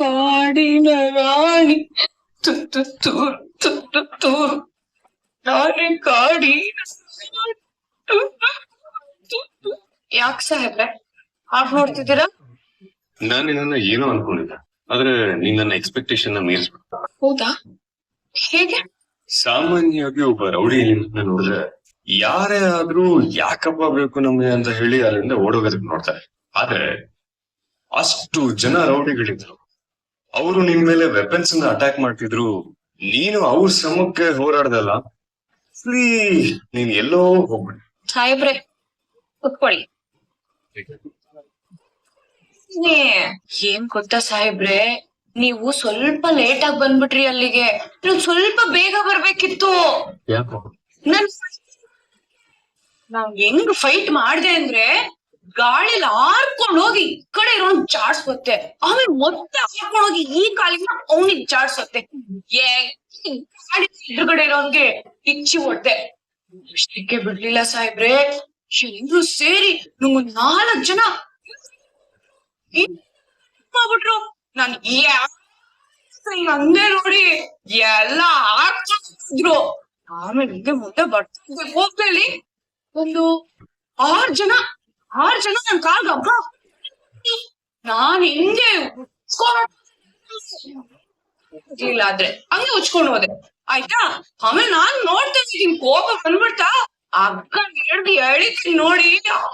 ಕಾಡಿನ ರಾಣಿ ತುತ್ತೂರು ತುತ್ತೂರು ನಾನೇ ಕಾಡಿನ ಯಾಕೆ ಸಾಹೇಬ್ರೆ ಹಾಗೆ ನೋಡ್ತಿದ್ದೀರಾ? ನಾನು ನಿನ್ನ ಏನೋ ಅನ್ಕೊಂಡಿದ್ದೆ, ಆದ್ರೆ ನೀನ್ ನನ್ನ ಎಕ್ಸ್ಪೆಕ್ಟೇಷನ್ ಮೀರಿಸ್ಬಿಟ್ಟ. ಹೌದಾ? ಹೇಗೆ? ಸಾಮಾನ್ಯವಾಗಿ ಒಬ್ಬ ರೌಡಿ ನೋಡಿದ್ರೆ ಯಾರೇ ಆದ್ರೂ ಯಾಕಪ್ಪ ಬೇಕು ನಮ್ಗೆ ಅಂತ ಹೇಳಿ ಅಲ್ಲಿಂದ ಓಡೋಗೋದಕ್ಕೆ ನೋಡ್ತಾರೆ. ಆದ್ರೆ ಅಷ್ಟು ಜನ ರೌಡಿಗಳಿದ್ರು, ಅವರು ನಿನ್ ಮೇಲೆ ವೆಪನ್ಸ್ ಅಟ್ಯಾಕ್ ಮಾಡ್ತಿದ್ರು, ನೀನು ಅವ್ರ ಶ್ರಮಕ್ಕೆ ಹೋರಾಡ್ದಲ್ಲ, ನೀನ್ ಎಲ್ಲೋ ಹೋಗ್ಬಿಡಿ. ಸಾಹೇಬ್ರೆ ಕುತ್ಕೊಳ್ಳಿ. ಏನ್ ಗೊತ್ತಾ ಸಾಹೇಬ್ರೆ, ನೀವು ಸ್ವಲ್ಪ ಲೇಟ್ ಆಗಿ ಬಂದ್ಬಿಟ್ರಿ ಅಲ್ಲಿಗೆ. ನೀವು ಸ್ವಲ್ಪ ಬೇಗ ಬರ್ಬೇಕಿತ್ತು. ಯಾಕೋ ನಾವ್ ಹೆಂಗ್ ಫೈಟ್ ಮಾಡ್ದೆ ಅಂದ್ರೆ ಗಾಳಿಲಿ ಹಾರ್ಕೊಂಡ್ ಹೋಗಿ ಈ ಕಡೆ ಇರೋನ್ ಜಾಡ್ಸ್ಬತ್ತೆ, ಆಮೇಲೆ ಮತ್ತೆ ಹಾರ್ಕೊಂಡ್ ಹೋಗಿ ಈ ಕಾಲಿನ ಅವನಿಗೆ ಜಾಡ್ಸತ್ತೆ. ಎದುರುಗಡೆ ಇರೋನ್ಗೆ ಟಿಚ್ಚಿ ಹೊಡ್ದೆ. ಅಷ್ಟಕ್ಕೆ ಬಿಡ್ಲಿಲ್ಲ ಸಾಹೇಬ್ರೆ, ಎಲ್ರು ಸೇರಿ ನಂಗೊಂದ್ 4 ಜನ ಮಾಡ್ಬಿಟ್ರು. ನಾನ್ ಹಂಗೆ ನೋಡಿ ಎಲ್ಲ ಹಾಕ್ತಿದ್ರು. ಆಮೇಲೆ ಹಿಂಗೆ ಮುಂದೆ ಬರ್ತಿದ್ದೆ ಹೋಗ್ಬೇಡಿ, ಒಂದು 6 ಜನ ನನ್ ಕಾಲ್ಗೆ ಹಬ್ಬ. ನಾನ್ ಹಿಂಗೆ ಇಲ್ಲ ಆದ್ರೆ ಹಂಗೆ ಉಚ್ಕೊಂಡು ಹೋದೆ ಆಯ್ತಾ. ಆಮೇಲೆ ನಾನ್ ನೋಡ್ತಾ ಇದ್ದೀನಿ, ಕೋಪ ಬಂದ್ಬಿಡ್ತಾ ಅಕ್ಕ ಹಿಡ್ದು ಎಳಿತೀನಿ ನೋಡಿ.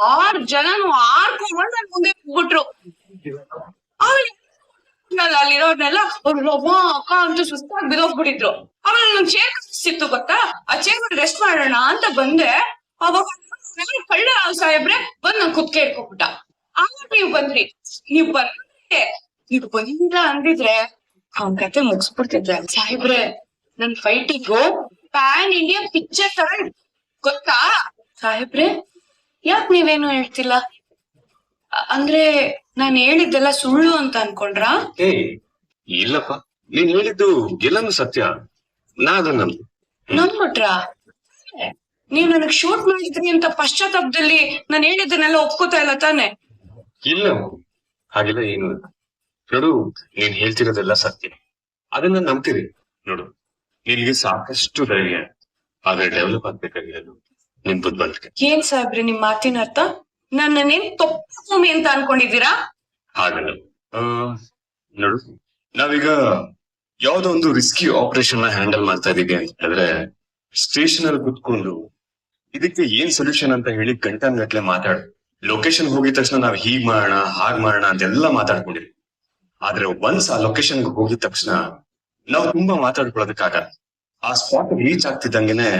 6 ಜನನು ಹಾರ್ಕೊಂಡ್ ನನ್ ಮುಂದೆ ಹೋಗ್ಬಿಟ್ರು. ಆಮೇಲೆ ಅಲ್ಲಿರೋರ್ನೆಲ್ಲ ಅವ್ರು ಅಕ್ಕ ಅಂತ ಸುಸ್ತಾಗಿ ಬಿದೋಗ್ಬಿಟ್ಟಿದ್ರು. ಆಮೇಲೆ ನನ್ ಚೇರ್ ಸಿಕ್ತು ಗೊತ್ತಾ, ಆ ಚೇರ್ ಮೇಲೆ ರೆಸ್ಟ್ ಮಾಡೋಣ ಅಂತ ಬಂದೆ. ಅವಾಗ ಕಳ್ಳ ಸಾಹೇಬ್ರೆ ಬಂದ್ ನನ್ ಕುತ್ಕೆ ಇಟ್ಕೊಬಿಟ್ಟ. ಆಮೇಲೆ ನೀವ್ ಬಂದ್ರಿ. ನೀವ್ ಬಂದಿಲ್ಲ ಅಂದಿದ್ರೆ ಅವ್ನ್ ಕತೆ ಮುಗಿಸ್ಬಿಡ್ತಿದ್ರೆ. ಸಾಹೇಬ್ರೆ ನನ್ ಫೈಟಿಂಗು ಪ್ಯಾನ್ ಇಂಡಿಯಾ ಪಿಕ್ಚರ್ ತರ ಗೊತ್ತಾ ಸಾಹೇಬ್ರೆ? ಯಾಕ್ ನೀವೇನು ಹೇಳ್ತಿಲ್ಲ? ಅಂದ್ರೆ ನಾನ್ ಹೇಳಿದ್ದೆಲ್ಲ ಸುಳ್ಳು ಅಂತ ಅನ್ಕೊಂಡ್ರಾ? ಇಲ್ಲಪ್ಪ, ನೀನ್ ಹೇಳಿದ್ದು ಎಲ್ಲಾನು ಸತ್ಯ. ನಾ ಅದನ್ನ ನಂಬ್ಬಿಟ್ರಾ? ನೀವ್ ನನಗ್ ಶೂಟ್ ಮಾಡಿದ್ರಿ ಅಂತ ಪಶ್ಚಾತ್ತಾಪದಲ್ಲಿ ನಾನು ಹೇಳಿದ್ದನ್ನೆಲ್ಲ ಒಪ್ಕೋತಾ ಇಲ್ಲ ತಾನೆ? ಇಲ್ಲ, ಹಾಗೆಲ್ಲ ಏನು ನೋಡು, ನೀನ್ ಹೇಳ್ತಿರೋದೆಲ್ಲ ಸತ್ಯ, ಅದನ್ನ ನಂಬ್ತೀರಿ. ನೋಡು, ನಿನ್ಗೆ ಸಾಕಷ್ಟು ಧೈರ್ಯ, ಆದ್ರೆ ಡೆವಲಪ್ ಆಗ್ಬೇಕಾಗಿರೋದು ನಿನ್ ಬುದ್ಧಿವಂತಿಕೆ. ಏನ್ ಸಾಹೇಬ್ರೆ ನಿಮ್ ಮಾತಿನ ಅರ್ಥ? ನನ್ನೇನ್ ತೊಪ್ಪಿ ಅಂತ ಅನ್ಕೊಂಡಿದ್ದೀರಾ? ಹಾಗಲ್ಲ. ನೋಡು, ನಾವೀಗ ಯಾವ್ದೋ ಒಂದು ರಿಸ್ಕಿ ಆಪರೇಷನ್ ನ ಹ್ಯಾಂಡಲ್ ಮಾಡ್ತಾ ಇದೀವಿ ಅಂತ ಹೇಳಿದ್ರೆ, ಸ್ಟೇಷನ್ ಅಲ್ಲಿ ಕುತ್ಕೊಂಡು ಇದಕ್ಕೆ ಏನ್ ಸೊಲ್ಯೂಷನ್ ಅಂತ ಹೇಳಿ ಗಂಟೆ ಮಾತಾಡ, ಲೊಕೇಶನ್ ಹೋಗಿದ ತಕ್ಷಣ ನಾವ್ ಹೀಗ್ ಮಾಡೋಣ ಹಾಗ್ ಮಾಡೋಣ ಅಂತೆಲ್ಲ ಮಾತಾಡ್ಕೊಂಡಿವಿ. ಆದ್ರೆ ಒನ್ಸ್ ಆ ಲೊಕೇಶನ್ ಹೋಗಿದ ತಕ್ಷಣ ನಾವು ತುಂಬಾ ಮಾತಾಡ್ಕೊಳ್ಳೋದಕ್ಕಾಗಲ್ಲ. ಆ ಸ್ಪಾಟ್ ರೀಚ್ ಆಗ್ತಿದ್ದಂಗೆನೆ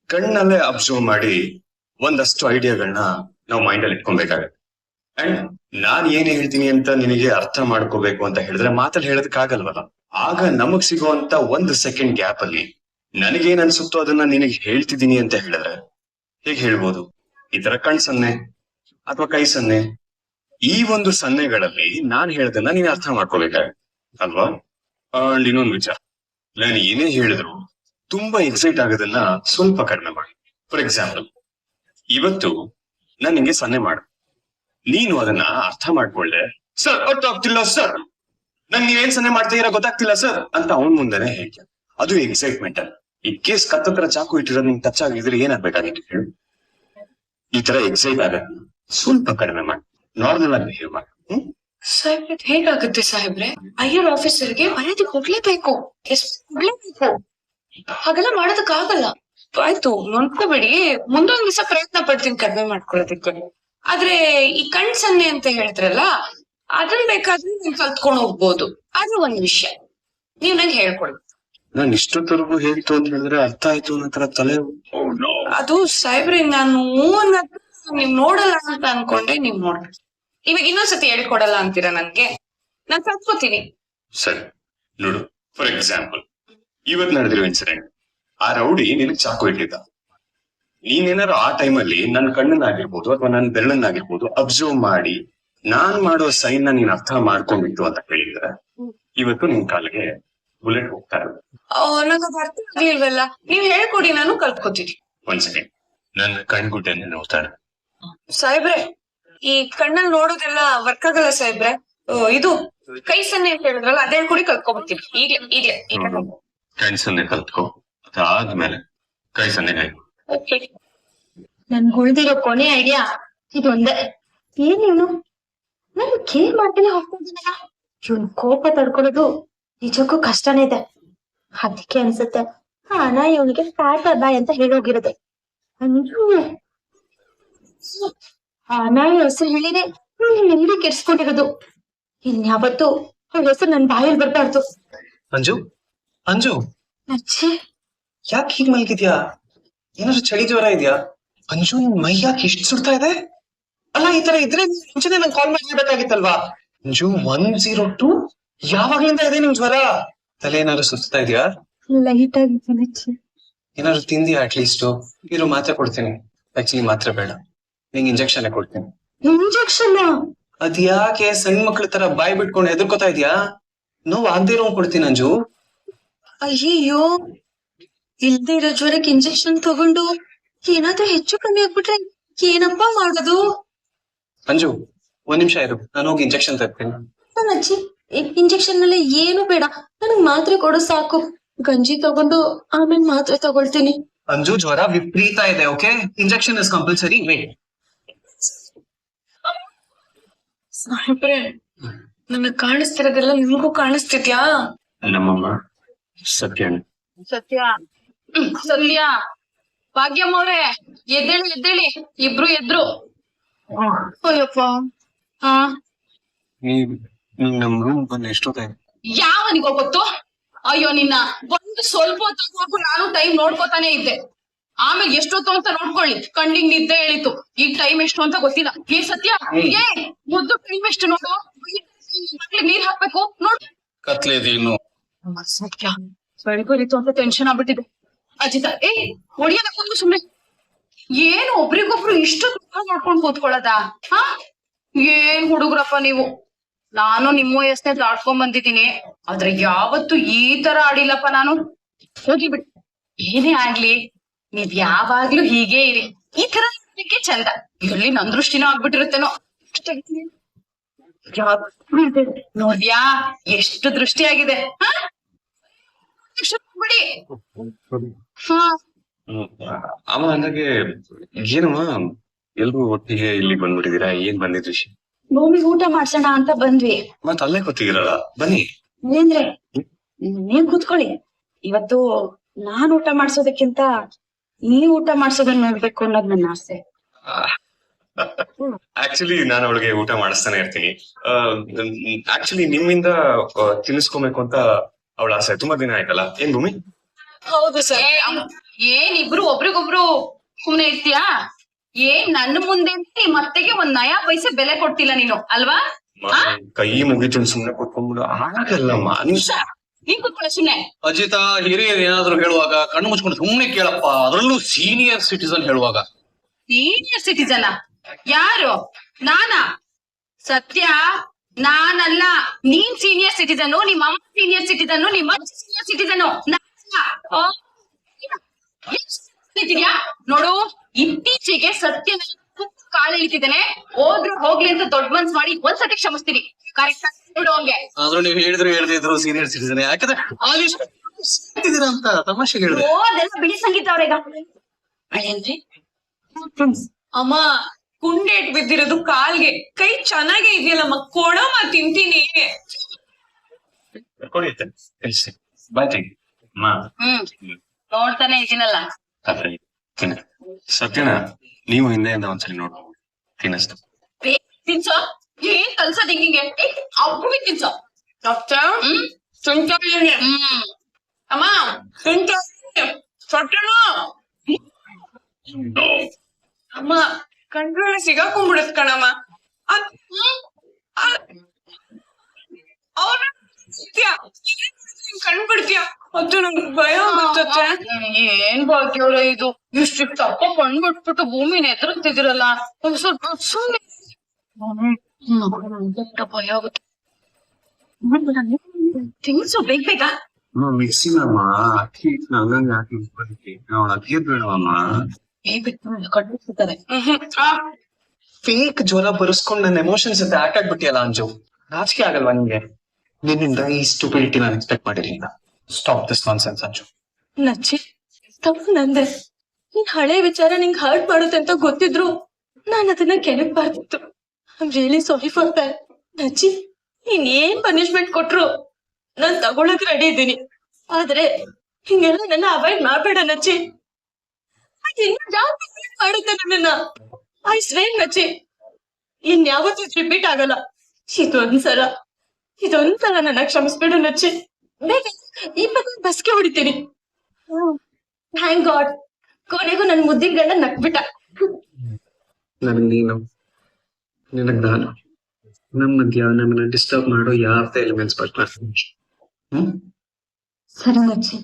ಕಣ್ಣಲ್ಲೇ ಅಬ್ಸರ್ವ್ ಮಾಡಿ ಒಂದಷ್ಟು ಐಡಿಯಾಗಳನ್ನ ನಾವು ಮೈಂಡ್ ಅಲ್ಲಿ ಇಟ್ಕೊಬೇಕಾಗತ್ತೆ. ಅಂಡ್ ನಾನ್ ಏನ್ ಹೇಳ್ತೀನಿ ಅಂತ ನಿನಗೆ ಅರ್ಥ ಮಾಡ್ಕೋಬೇಕು ಅಂತ ಹೇಳಿದ್ರೆ ಮಾತಲ್ಲಿ ಹೇಳೋದಕ್ಕಾಗಲ್ವಲ್ಲ. ಆಗ ನಮಗ್ ಸಿಗುವಂತ 1 ಸೆಕೆಂಡ್ ಗ್ಯಾಪ್ ಅಲ್ಲಿ ನನಗೇನ್ ಅನ್ಸುತ್ತೋ ಅದನ್ನ ನಿನಗೆ ಹೇಳ್ತಿದ್ದೀನಿ ಅಂತ ಹೇಳಿದ್ರೆ ಹೇಗ್ ಹೇಳ್ಬೋದು? ಈ ತರ ಕಣ್ ಸನ್ನೆ ಅಥವಾ ಕೈ ಸನ್ನೆ, ಈ ಒಂದು ಸನ್ನೆಗಳಲ್ಲಿ ನಾನ್ ಹೇಳ್ದನ್ನ ನೀನ್ ಅರ್ಥ ಮಾಡ್ಕೋಬೇಕಾಗತ್ತೆ ಅಲ್ವಾ? ಅಂಡ್ ಇನ್ನೊಂದು ವಿಚಾರ, ನಾನು ಏನೇ ಹೇಳಿದ್ರು ತುಂಬಾ ಎಕ್ಸೈಟ್ ಆಗೋದನ್ನ ಸ್ವಲ್ಪ ಕಡಿಮೆ ಮಾಡಿ. ಫಾರ್ ಎಕ್ಸಾಂಪಲ್, ಇವತ್ತು ನಾನ್ ನಿಂಗೆ ಸನ್ನೆ ಮಾಡ, ನೀನು ಅದನ್ನ ಅರ್ಥ ಮಾಡ್ಕೊಳ್ಳೆ, ಸರ್ ಅರ್ಥ ಆಗ್ತಿಲ್ಲ ಸರ್, ನಂಗೆ ನೀವೇನ್ ಸನ್ನೆ ಮಾಡ್ತೀರಾ ಗೊತ್ತಾಗ್ತಿಲ್ಲ ಸರ್ ಅಂತ ಅವನ್ ಮುಂದೆನೆ ಹೇಳ್ತೀಯ. ಅದು ಎಕ್ಸೈಟ್ಮೆಂಟ್ ಅಲ್ಲ. ಈ ಕೇಸ್ ಕತ್ತತ್ರ ಚಾಕು ಇಟ್ಟಿರೋದು ನಿಂಗೆ ಟಚ್ ಆಗಿದ್ರೆ ಏನಾಗ್ಬೇಕಾಗಿತ್ತು ಹೇಳು? ಈ ತರ ಎಕ್ಸೈಟ್ ಆಗ ಸ್ವಲ್ಪ ಕಡಿಮೆ ಮಾಡಿ, ನಾರ್ಮಲ್ ಆಗಿ ಬಿಹೇವ್ ಮಾಡಿ. ಸಾಹೇಬ್ರೆ ಹೇಗಾಗುತ್ತೆ ಸಾಹೇಬ್ರೆ? ಐಆರ್ ಆಫೀಸರ್ಗೆ ಮರ್ಯಾದೆ ಕೊಡ್ಲೇಬೇಕು, ಕೊಡ್ಲೇಬೇಕು. ಹಾಗೆಲ್ಲ ಮಾಡೋದಕ್ಕಾಗಲ್ಲ. ಆಯ್ತು, ನೊಂದ್ಕೋಬೇಡಿ, ಮುಂದೊಂದ್ ದಿವಸ ಪ್ರಯತ್ನ ಪಡ್ತೀನಿ ಕಡಿಮೆ ಮಾಡ್ಕೊಳ್ಳೋದಕ್ಕೆ. ಆದ್ರೆ ಈ ಕಣ್ ಸನ್ನೆ ಅಂತ ಹೇಳಿದ್ರಲ್ಲ, ಅದನ್ನ ಬೇಕಾದ್ರೆ ನೀವ್ ಕಲ್ತ್ಕೊಂಡ್ ಹೋಗ್ಬೋದು. ಆದ್ರೆ ಒಂದ್ ವಿಷಯ ನೀವ್ ನಂಗೆ ಹೇಳ್ಕೊಡಿ. ನಾನು ಇಷ್ಟೊತ್ತರೆಗೂ ಹೇಳ್ತು ಅಂತ ಹೇಳಿದ್ರೆ ಅರ್ಥ ಆಯ್ತು ಅನ್ನೋ ತರ ತಲೆ. ಅದು ಸಾಹೇಬ್ರೆ, ನಾನು ನೀವ್ ನೋಡಲ್ಲ ಅಂತ ಅನ್ಕೊಂಡೆ, ನೀವ್ ನೋಡ್ರಿ. ಇವಾಗ ಇನ್ನೊಂದ್ಸತಿ ಹೇಳ್ಕೊಡಲ್ಲ ಅಂತೀರಾ ನನ್ಗೆ? ನಾನ್ ಕಲ್ತ್ಕೋತೀನಿ. ಸರಿ ನೋಡು, ಫಾರ್ ಎಕ್ಸಾಂಪಲ್ ಇವತ್ ನಡೆದಿರೋ ಇನ್ಸಿಡೆಂಟ್, ಆ ರೌಡಿ ನಿನಗ್ ಚಾಕು ಇಟ್ಟಿದ್ದ. ನೀನೇನಾರು ಆ ಟೈಮಲ್ಲಿ ನನ್ನ ಕಣ್ಣನ್ನಾಗಿರ್ಬೋದು ಅಥವಾ ನನ್ನ ಬೆರಳನ್ನಾಗಿರ್ಬೋದು ಅಬ್ಸರ್ವ್ ಮಾಡಿ ನಾನ್ ಮಾಡೋ ಸೈನ್ ನ ನೀನ್ ಅರ್ಥ ಮಾಡ್ಕೊಂಡ್ಬಿಟ್ಟು ಅಂತ ಹೇಳಿದ್ರೆ ಇವತ್ತು ನಿನ್ ಕಾಲಿಗೆ ಬುಲೆಟ್ ಹೋಗ್ತಾ ಇರೋದು. ನಂಗೆ ಅರ್ಥ ಆಗ್ಲಿಲ್ವಲ್ಲ, ನೀವ್ ಹೇಳ್ಕೊಡಿ, ನಾನು ಕಲ್ತ್ಕೋತೀನಿ. ಒಂದ್ ಸೆಕೆಂಡ್, ನನ್ನ ಕಣ್ಗುಡ್ಡೆನೆ ನೋಡ್ತಾ ಇರೋದು. ಸಾಹೇಬ್ರೆ, ಈ ಕಣ್ಣಲ್ಲಿ ನೋಡೋದೆಲ್ಲ ವರ್ಕ್ ಆಗಲ್ಲ ಸಾಹೇಬ್ರೆ. ಇದು ಕೈ ಸನ್ನೆ ಅಂತ ಹೇಳಿದ್ರಲ್ಲ ಅದೇ ಕೂಡಿ ಕಲ್ತ್ಕೊಬರ್ತೀನಿ ಈಗ್ಲೇ ಕೈ ಸನ್ನೆ ಕಲ್ತ್ಕೊ, ಅದಾದ್ಮೇಲೆ ಕೈ ಸನ್ನೆ ಓಕೆ. ನನ್ ಉಳ್ದಿರೋ ಕೊನೆ ಐಡಿಯಾ ಇದೊಂದೇ. ಏನ್ ಇವನು ನಾನು ಕೇರ್ ಮಾಡ್ತಾನೆ ಹೋಗ್ತಿದ್ದೀನಲ್ಲ, ಇವನ್ ಕೋಪ ತಡ್ಕೊಳ್ಳೋದು ನಿಜಕ್ಕೂ ಕಷ್ಟನೇ ಇದೆ. ಅದಕ್ಕೆ ಅನ್ಸುತ್ತೆ ಹಣ ಇವನಿಗೆ ಟಾಟಾ ಬಾಯ್ ಅಂತ ಹೇಳೋಗಿರೋದು. ಹಣ ಹೆಸರು ಹೇಳಿದೆ ನೆಮ್ಮದಿ ಕೆಡ್ಸ್ಕೊಂಡಿರೋದು. ಇನ್ಯಾವತ್ತು ಅವಳ ಹೆಸರು ನನ್ ಬಾಯಲ್ಲಿ ಬರ್ಬಾರ್ದು. ಅಂಜು ಅಂಜು ಅಚ್ಚೆ, ಯಾಕೆ ಹೀಗ್ ಮಲ್ಗಿದ್ಯಾ? ಏನಾದ್ರು ಚಳಿ ಜ್ವರ ಇದೆಯಾ? ಅಂಜು ನಿನ್ ಮೈ ಯಾಕೆ ಇಷ್ಟು ಸುಡ್ತಾ ಇದೆ? ಅಲ್ಲ ಈ ತರ ಇದ್ರೆ ಮುಂಚೆನೆ ನಂಗೆ ಕಾಲ್ ಮಾಡ್ಬೇಕಾಗಿತ್ತಲ್ವಾ? ಅಂಜು 102 ಯಾವಾಗ್ಲಿಂದ ಇದೆ ನಿಮ್ ಜ್ವರ? ತಲೆ ಏನಾದ್ರು ಸುಸ್ತಾ ಇದೆಯಾ? ಲೈಟ್ ಆಗಿ ಏನಾದ್ರು ತಿಂದಿಯಾ? ಅಟ್ಲೀಸ್ಟ್ ಇರೋ ಮಾತ್ರೆ ಕೊಡ್ತೀನಿ. ಆಕ್ಚುಲಿ ಮಾತ್ರೆ ಬೇಡ, ನಿಂಗೆ ಇಂಜೆಕ್ಷನ್ ಕೊಡ್ತೀನಿ. ಇಂಜೆಕ್ಷನ್? ಅದ್ಯಾಕೆ ಸಣ್ಣ ಮಕ್ಳ ತರ ಬಾಯ್ ಬಿಟ್ಕೊಂಡು ಹೆದರ್ಕೋತಾ ಇದ್ಯಾ? ನೋವು ಆಗದೆ ಇರೋ ಕೊಡ್ತೀನಿ ಅಂಜು. ಅಯ್ಯಯ್ಯೋ, ಇಲ್ದೇ ಇರೋ ಜ್ವರಕ್ಕೆ ಇಂಜೆಕ್ಷನ್ ತಗೊಂಡು ಏನಾದ್ರೂ ಹೆಚ್ಚು ಕಮ್ಮಿ ಆಗ್ಬಿಟ್ರೆ ಏನಪ್ಪಾ ಮಾಡೋದು? ಅಂಜು 1 ನಿಮಿಷ ಇರು, ನಾನು ಹೋಗಿ ಇಂಜೆಕ್ಷನ್ ತರ್ತೀನಿ. ಅಜ್ಜಿ, ಇಂಜೆಕ್ಷನ್ ನಲ್ಲಿ ಏನು ಬೇಡ, ನನಗ್ ಮಾತ್ರೆ ಕೊಡು ಸಾಕು. ಗಂಜಿ ತಗೊಂಡು ಆಮೇಲೆ ಮಾತ್ರೆ ತಗೊಳ್ತೀನಿ. ಅಂಜು ಜ್ವರ ವಿಪರೀತ ಇದೆ, okay? Injection is compulsory. Wait. ಸಾಹೇಬ್ರೆ, ನನಗ್ ಕಾಣಿಸ್ತಿರೋದೆಲ್ಲ ನಿಮಗೂ ಕಾಣಿಸ್ತಿದ್ಯಾ? ನಮ್ಮಮ್ಮ ಸತ್ಯ ಸತ್ಯ ಭಾಗ್ಯಮ್ಮ ಅವ್ರೆ, ಎದ್ದೇಳಿ ಇಬ್ರು ಎದ್ರು. ಅಯ್ಯಪ್ಪ. ಹಾ, ನೀವ್ ನಮ್ ರೂಮ್ ಬಂದು ಎಷ್ಟೊತ್ತಾಯ್ತು? ಯಾವನಿಗೋ ಗೊತ್ತು? ಅಯ್ಯೋ ನಿನ್ನ ಒಂದು ಸ್ವಲ್ಪ ಹೊತ್ತು ನಾನು ಟೈಮ್ ನೋಡ್ಕೋತಾನೆ ಇದ್ದೆ. ಆಮೇಲೆ ಎಷ್ಟೊತ್ತು ಅಂತ ನೋಡ್ಕೊಳ್ಳಿ, ಕಣ್ಣಿಗೆ ನಿದ್ದೆ ಹೇಳಿತು. ಈಗ ಟೈಮ್ ಎಷ್ಟು ಅಂತ ಗೊತ್ತಿಲ್ಲ. ಏ ಸತ್ಯ, ಏ ಮುದ್ದು ಟೈಮ್ ಎಷ್ಟು ನೋಡು. ನೀರ್ ಹಾಕ್ಬೇಕು ನೋಡು. ಕತ್ಲೇದೇನು? ಸತ್ಯ ಬೆಳಿತು ಅಂತ ಟೆನ್ಷನ್ ಆಗ್ಬಿಟ್ಟಿದೆ. ಅಜಿತ, ಏ ಒಡಿಯಲ್ಲ ಕೂತ್ಕೊ ಸುಮ್ನೆ. ಏನು ಒಬ್ರಿಗೊಬ್ರು ಇಷ್ಟು ದುಃಖ ಮಾಡ್ಕೊಂಡು ಕೂತ್ಕೊಳ್ಳೋದಾ? ಹಾ, ಏನ್ ಹುಡುಗ್ರಪ್ಪ ನೀವು. ನಾನು ನಿಮ್ಮ ವಯಸ್ಸನ್ನೇ ದಾಟ್ಕೊಂಡ್ ಬಂದಿದ್ದೀನಿ, ಆದ್ರೆ ಯಾವತ್ತು ಈ ತರ ಆಡಿಲ್ಲಪ್ಪ ನಾನು. ಹೋಗಿ ಬಿಡಿ, ಏನೇ ಆಗ್ಲಿ ನೀವ್ ಯಾವಾಗ್ಲೂ ಹೀಗೆ ಇರಿ. ಈ ತರ ಇರ್ಲಿಕ್ಕೆ ಚಂದ. ಇಲ್ಲಿ ನನ್ ದೃಷ್ಟಿನೂ ಆಗ್ಬಿಟ್ಟಿರುತ್ತೇನೋ. ನೋಡ್ಯಾ ಎಷ್ಟು ದೃಷ್ಟಿ ಆಗಿದೆ. ಬಿಡಿ. ಹಾ, ಅಮ್ಮ ಅಂದಾಗೆ ಏನಮ್ಮ ಎಲ್ರು ಒಟ್ಟಿಗೆ ಇಲ್ಲಿ ಬಂದ್ಬಿಟ್ಟಿದೀರಾ? ಏನ್ ಬಂದಿದ್ ವಿಷಯ? ಭೂಮಿಗೆ ಊಟ ಮಾಡ್ಸೋಣ ಅಂತ ಬಂದ್ವಿ. ಮತ್ ಅಲ್ಲೇ ಕೂತಿಗಿರಲ್ಲ, ಬನ್ನಿ. ಅಂದ್ರೆ ನೀವ್ ಕೂತ್ಕೊಳ್ಳಿ. ಇವತ್ತು ನಾನ್ ಊಟ ಮಾಡ್ಸೋದಕ್ಕಿಂತ ನೀವ್ ಊಟ ಮಾಡ್ಸೋದನ್ನ ನೋಡ್ಬೇಕು ಅನ್ನೋದ್ ನನ್ನ ಆಸೆ. ಆಕ್ಚುಲಿ ನಾನು ಅವಳಿಗೆ ಊಟ ಮಾಡಿಸ್ತಾನೆ ಇರ್ತೀನಿ. ಆಕ್ಚುಲಿ ನಿಮ್ಮಿಂದ ತಿನ್ನಿಸ್ಕೊಬೇಕು ಅಂತ ಅವಳ ಆಸೆ. ತುಂಬಾ ದಿನ ಆಯ್ತಲ್ಲ, ಏನ್ ಭೂಮಿ? ಹೌದು ಸರ್. ಏನ್ ಇಬ್ರು ಒಬ್ರಿಗೊಬ್ರು ಸುಮ್ನೆ ಇರ್ತೀಯಾ? ಏನ್ ನನ್ನ ಮುಂದೆ ಮತ್ತೆಗೆ ಒಂದ್ ನಯಾ ಪೈಸೆ ಬೆಲೆ ಕೊಡ್ತಿಲ್ಲ ನೀನು ಅಲ್ವಾ? ಕೈ ಮುಗಿತು ಸುಮ್ನೆ ಕೂತ್ಕೊಂಡ್ಬಿಡು. ಆಗಲ್ಲಮ್ಮ, ನೀನ್ ಕೂತ್ಕೊಳ್ಳ ಸುಮ್ನೆ. ಅಜಿತ, ಹಿರಿಯರು ಏನಾದ್ರು ಹೇಳುವಾಗ ಕಣ್ಣು ಮುಚ್ಕೊಂಡು ಸುಮ್ನೆ ಕೇಳಪ್ಪ, ಅದರಲ್ಲೂ ಸೀನಿಯರ್ ಸಿಟಿಸನ್ ಹೇಳುವಾಗ. ಸೀನಿಯರ್ ಸಿಟಿಜನ್ ಯಾರು? ನಾನಾ? ಸತ್ಯ, ನಾನಲ್ಲ. ನೀನ್ ಸೀನಿಯರ್ ಸಿಟಿಜನ್, ನಿಮ್ಮ ಅಮ್ಮ ಸೀನಿಯರ್ ಸಿಟಿಜನ್, ನಿಮ್ಮ ಅಜ್ಜಿ ಸೀನಿಯರ್ ಸಿಟಿಜನ್. ನೋಡು, ಇತ್ತೀಚೆಗೆ ಸತ್ಯ ಕಾಲ ಇಳಿತಿದ್ದೇನೆ. ಹೋದ್ರು ಹೋಗ್ಲಿ ಅಂತ ದೊಡ್ಡ ಮನ್ಸ್ ಮಾಡಿ ಒಂದ್ಸತಿ ಕ್ಷಮಿಸ್ತೀನಿ. ಕರೆಕ್ಟ್ ನೋಡು ಹಂಗೆ. ಆದ್ರೂ ನೀವು ಹೇಳ್ದಿದ್ರು ಸೀನಿಯರ್ ಸಿಟಿಸನ್. ಯಾಕಂದ್ರೆ ಆಗಿದ್ದೀರಾ ಅಂತ ತಮಾಷೆ ಹೇಳಿದೆ. ಅದೆಲ್ಲ ಬಿಡಿ ಸಂಗೀತ ಅವ್ರೀಗ. ಅಮ್ಮ, ಕುಂಡೇಟ್ ಬಿದ್ದಿರೋದು ಕಾಲ್ಗೆ. ಕೈ ಚೆನ್ನಾಗೇ ಇದೆಯಲ್ಲಮ್ಮ, ಕೊಡಮ್ಮ ತಿಂತೀನಿ. ನೋಡ್ತಾನೆ ಇದೀನಲ್ಲ. ಸತ್ಯನ ನೀವು ಹಿಂದೆಯಿಂದ ಒಂದ್ಸಲಿ ನೋಡ್ಬೋದು, ತಿನ್ನಿಸ್ತು. ತಿನ್ಸೋ. ಏನ್ ಕಲ್ಸೋದ್ ಹಿಂಗಿಗೆ? ಅವ್ರು ತಿನ್ಸೋ. ಅಮ್ಮ ಸೊಟ್ಟನು ಅಮ್ಮ ಕಂಡ್ರೆ ಸಿಗಾಕೊಂಡ್ಬಿಡತ್ ಕಣಮ್ಮ. ಅವ್ರ ಕಣ್ಬಿಡ್ತೀಯ ಅದು ನಂಗೆ ಭಯ ಆಗುತ್ತೆ. ಏನ್ ಭಾಗ್ಯವ್ರ ಇದು, ಇಷ್ಟು ತಪ್ಪ ಕಣ್ಬಿಟ್ಬಿಟ್ಟು ಭೂಮಿನ ಎದುರುತ್ತಿದಿರಲ್ಲ. ಸ್ವಲ್ಪ ಸುಮ್ಮನೆ ಭಯ ಆಗುತ್ತೆ. ತಿನ್ಸು ಬೇಗ ಬೇಗ. ಮಿಕ್ಸಿನಮ್ಮ ಹಂಗಂಗ ಹಾಕಿ ಅವಳ ಅತಿಗೆ ಬೇಡವಮ್ಮ. ಕಣ್ಬಿಡ್ತಾರೆ. ಫೇಕ್ ಜ್ವರ ಬರೆಸ್ಕೊಂಡು ನನ್ನ ಎಮೋಷನ್ಸ್ ಜೊತೆ ಆಟ ಆಡ್ಬಿಟ್ಟಿಯಲ್ಲ ಅಂಜು. ನಾಚಿಕೆ ಆಗಲ್ವಾ ನಿಮ್ಗೆ? ನಿನ್ನಿಂದ ಈ ಸ್ಟುಪಿಡಿಟಿ ನಾನು ಎಕ್ಸ್ಪೆಕ್ಟ್ ಮಾಡಿರಲಿಲ್ಲ. Stop this nonsense Anju. ನಚ್ಚಿ ತಪ್ಪು ನಂದೆ. ನೀನ್ ಹಳೆ ವಿಚಾರ ನಿಂಗ್ ಹರ್ಟ್ ಮಾಡುತ್ತೆ ಅಂತ ಗೊತ್ತಿದ್ರು ನಾನ್ ಅದನ್ನ ಕೆಣಕ್ಬಾರ್ದಿತ್ತು. I am really sorry for that. Nachchi ನೀನ್ ಏನ್ ಪನಿಷ್ಮೆಂಟ್ ಕೊಟ್ರು ನಾನ್ ತಗೊಳಕ್ ರೆಡಿ ಇದ್ದೀನಿ. ಆದ್ರೆ ಹಿಂಗೆಲ್ಲ ನನ್ನ ಅವಾಯ್ಡ್ ಮಾಡ್ಬೇಡ ನಚ್ಚಿ. ಅದ್ ಇನ್ನೂ ಜಾಸ್ತಿ hurt ಮಾಡುತ್ತೆ ನನ್ನನ್ನ. ಐ ಸ್ವೇರ್ ನಚ್ಚಿ, ಇನ್ಯಾವತ್ತೂ ರಿಪೀಟ್ ಆಗಲ್ಲ. ಇದೊಂದ್ಸಲ ನನ್ನ ಕ್ಷಮಿಸ್ಬಿಡು ನಚ್ಚಿ. ಬೇಕಾದ್ರೆ ಈ ಪದ ಬಸ್ಗೆ ಹೊಡಿತೀನಿ. ಥ್ಯಾಂಕ್ ಗಾಡ್, ಕೊನೆಗೂ ನನ್ ಮುದ್ದಿನ ಗಂಡ ನಕ್ಬಿಟ್ಟ. ನನಗ್ ನೀನು, ನಿನಗ್ ನಾನು, ನಮ್ ಮಧ್ಯ ನಮ್ಮನ್ನ ಡಿಸ್ಟರ್ಬ್ ಮಾಡೋ ಯಾವ್ದೇ ಎಲಿಮೆಂಟ್ಸ್ ಬರ್ತಾ ಸರಿ ನಚ್ಚಿ.